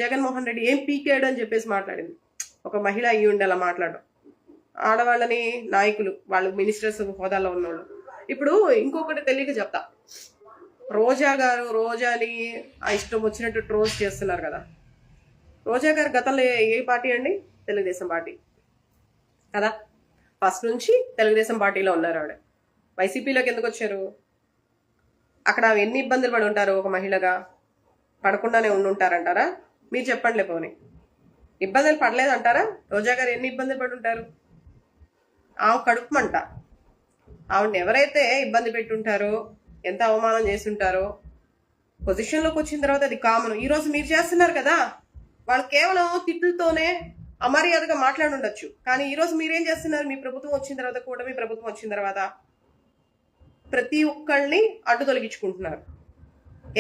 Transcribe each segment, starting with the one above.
జగన్మోహన్ రెడ్డి ఏం పీకాడు అని చెప్పేసి మాట్లాడింది. ఒక మహిళ అయ్యి ఉండి అలా మాట్లాడడం. ఆడవాళ్ళని నాయకులు, వాళ్ళు మినిస్టర్స్ హోదాలో ఉన్నవాళ్ళు. ఇప్పుడు ఇంకొకటి తెలియక చెప్తా, రోజా గారు రోజాని ఇష్టం వచ్చినట్టు ట్రోల్స్ చేస్తున్నారు కదా. రోజా గారు గతంలో ఏ పార్టీ అండి? తెలుగుదేశం పార్టీ కదా. ఫస్ట్ నుంచి తెలుగుదేశం పార్టీలో ఉన్నారు ఆవిడ. వైసీపీలోకి ఎందుకు వచ్చారు? అక్కడ ఎన్ని ఇబ్బందులు పడి ఉంటారు ఒక మహిళగా? పడకుండానే ఉండుంటారంటారా? మీరు చెప్పండి. పోనీ ఇబ్బందులు పడలేదంటారా? రోజా గారు ఎన్ని ఇబ్బందులు పడి ఉంటారు? ఆమె కడుపుమంట. ఆవిడని ఎవరైతే ఇబ్బంది పెట్టుంటారో, ఎంత అవమానం చేస్తుంటారో, పొజిషన్లోకి వచ్చిన తర్వాత అది కామన్. ఈరోజు మీరు చేస్తున్నారు కదా, వాళ్ళు కేవలం తిట్టులతోనే అమర్యాదగా మాట్లాడి ఉండొచ్చు. కానీ ఈరోజు మీరేం చేస్తున్నారు? మీ ప్రభుత్వం వచ్చిన తర్వాత, కూటమి ప్రభుత్వం వచ్చిన తర్వాత ప్రతి ఒక్కళ్ళని అడ్డు తొలగించుకుంటున్నారు.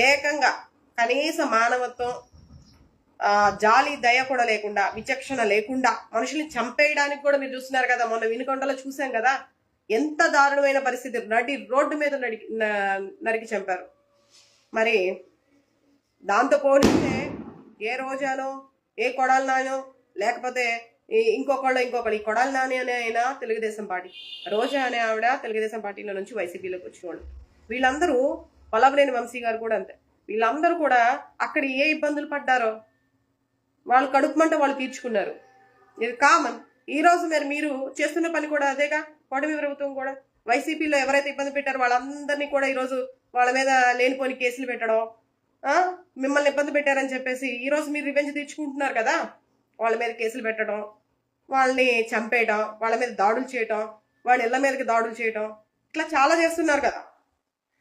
ఏకంగా కనీస మానవత్వం, జాలి దయ కూడా లేకుండా, విచక్షణ లేకుండా మనుషుల్ని చంపేయడానికి కూడా మీరు చూస్తున్నారు కదా. మొన్న వినుకొండలో చూసాం కదా, ఎంత దారుణమైన పరిస్థితి. నడి రోడ్డు మీద నరికి చంపారు. మరి దాంతో పోలిస్తే ఏ రోజానో, ఏ కొడాలి నానో, లేకపోతే ఇంకొకళ్ళు ఈ కొడాలి నాని అనే ఆయన తెలుగుదేశం పార్టీ, రోజా అనే ఆవిడ తెలుగుదేశం పార్టీలో నుంచి వైసీపీలోకి వచ్చినవాళ్ళు. వీళ్ళందరూ, వల్లభనేని వంశీ గారు కూడా అంతే, వీళ్ళందరూ కూడా అక్కడ ఏ ఇబ్బందులు పడ్డారో వాళ్ళు కడుపుమంట వాళ్ళు తీర్చుకున్నారు. ఇది కామన్. ఈ రోజు మీరు చేస్తున్న పని కూడా అదేగా. కూటమి ప్రభుత్వం కూడా వైసీపీలో ఎవరైతే ఇబ్బంది పెట్టారో వాళ్ళందరినీ కూడా ఈరోజు వాళ్ళ మీద లేనిపోని కేసులు పెట్టడం, మిమ్మల్ని ఇబ్బంది పెట్టారని చెప్పేసి ఈరోజు మీరు రివెంజ్ తీర్చుకుంటున్నారు కదా. వాళ్ళ మీద కేసులు పెట్టడం, వాళ్ళని చంపేయడం, వాళ్ళ మీద దాడులు చేయటం, వాళ్ళ ఇళ్ల మీదకి దాడులు చేయటం, ఇట్లా చాలా చేస్తున్నారు కదా.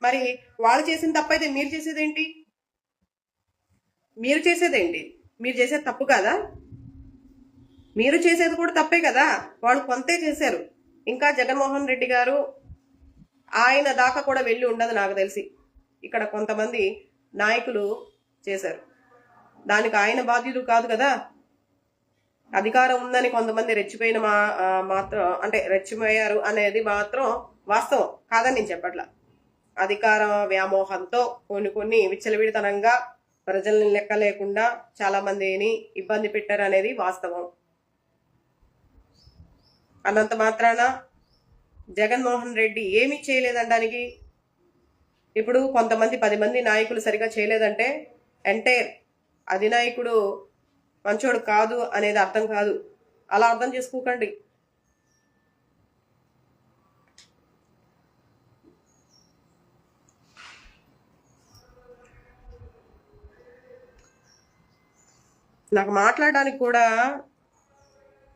మరి వాళ్ళు చేసిన తప్పైతే మీరు చేసేదేంటి? మీరు చేసేది తప్పు కదా. మీరు చేసేది కూడా తప్పే కదా. వాళ్ళు కొంతే చేశారు. ఇంకా జగన్మోహన్ రెడ్డి గారు ఆయన దాకా కూడా వెళ్ళి ఉండదు నాకు తెలిసి. ఇక్కడ కొంతమంది నాయకులు చేశారు, దానికి ఆయన బాధ్యులు కాదు కదా. అధికారం ఉందని కొంతమంది రెచ్చిపోయిన మాత్రం, అంటే రెచ్చిపోయారు అనేది మాత్రం వాస్తవం కాదని నేను చెప్పట్లా. అధికార వ్యామోహంతో కొన్ని విచ్చలవిడితనంగా ప్రజల్ని లెక్క లేకుండా చాలా మందిని ఇబ్బంది పెట్టారు అనేది వాస్తవం. అన్నంత మాత్రాన జగన్మోహన్ రెడ్డి ఏమీ చేయలేదనడానికి, ఇప్పుడు కొంతమంది 10 మంది నాయకులు సరిగా చేయలేదంటే ఎంటైర్ అధినాయకుడు మంచోడు కాదు అనేది అర్థం కాదు. అలా అర్థం చేసుకోకండి. నాకు మాట్లాడడానికి కూడా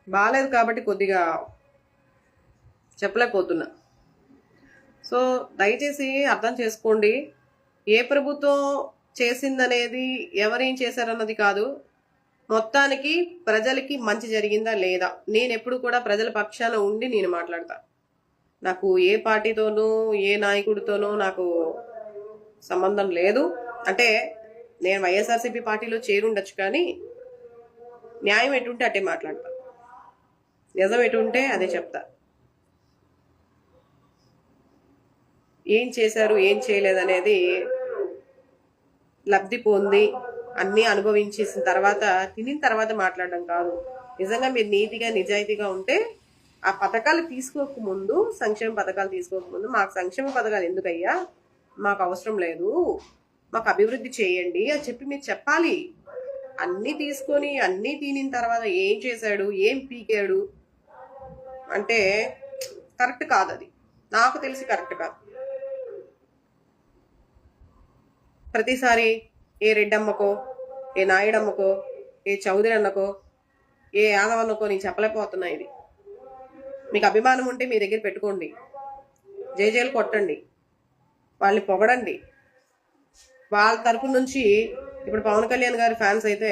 బాగాలేదు కాబట్టి కొద్దిగా చెప్పలేకపోతున్నా. సో దయచేసి అర్థం చేసుకోండి. ఏ ప్రభుత్వం చేసిందనేది, ఎవరేం చేశారన్నది కాదు, మొత్తానికి ప్రజలకి మంచి జరిగిందా లేదా. నేను ఎప్పుడు కూడా ప్రజల పక్షాన ఉండి నేను మాట్లాడతా. నాకు ఏ పార్టీతోనూ ఏ నాయకుడితోనూ నాకు సంబంధం లేదు. అంటే నేను వైఎస్ఆర్సీపీ పార్టీలో చేరుండొచ్చు, కానీ న్యాయం ఎటుంటే అట్టే మాట్లాడతా, నిజం ఎటుంటే అదే చెప్తా. ఏం చేశారు ఏం చేయలేదనేది లబ్ధి పొంది అన్నీ అనుభవించేసిన తర్వాత, తినిన తర్వాత మాట్లాడడం కాదు. నిజంగా మీరు నీతిగా నిజాయితీగా ఉంటే ఆ పథకాలు తీసుకోకముందు, సంక్షేమ పథకాలు తీసుకోకముందు, మాకు సంక్షేమ పథకాలు ఎందుకయ్యా, మాకు అవసరం లేదు, మాకు అభివృద్ధి చేయండి అని చెప్పి మీరు చెప్పాలి. అన్నీ తీసుకొని అన్నీ తినిన తర్వాత ఏం చేశాడు ఏం పీకాడు అంటే కరెక్ట్ కాదు. అది నాకు తెలిసి కరెక్ట్ కాదు. ప్రతిసారి ఏ రెడ్డమ్మకో, ఏ నాయుడమ్మకో, ఏ చౌదరి అన్నకో, ఏ యాదవన్నకో నేను చెప్పలేకపోతున్నా. ఇది మీకు అభిమానం ఉంటే మీ దగ్గర పెట్టుకోండి, జేజేలు కొట్టండి, వాళ్ళని పొగడండి. వాళ్ళ తరపు నుంచి ఇప్పుడు పవన్ కళ్యాణ్ గారి ఫ్యాన్స్ అయితే